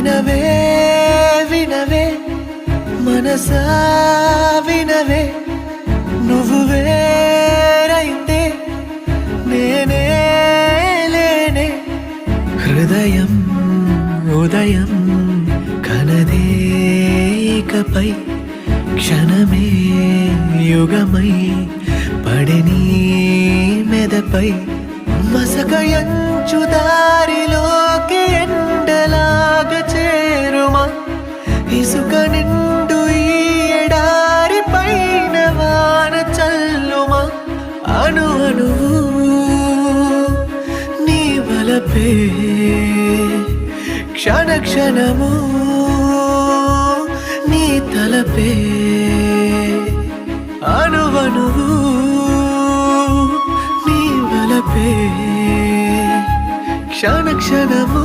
వినవే వినవే మనసా వినవే నువ్వు వేరైతే నేనే లేనే హృదయం ఉదయం కనదే ఇకపై క్షణమే యుగమై పడిని మెదపై మసకయంచు దారిలోకి ఎండలాగా చేరుమా ఇసుక నిండు ఈ ఎడారి పైన వాన చల్లుమా అణు అణువు నీ వలపే క్షణ క్షణము నీ తలపే అణువణువు నీ వలపే క్షణ క్షణము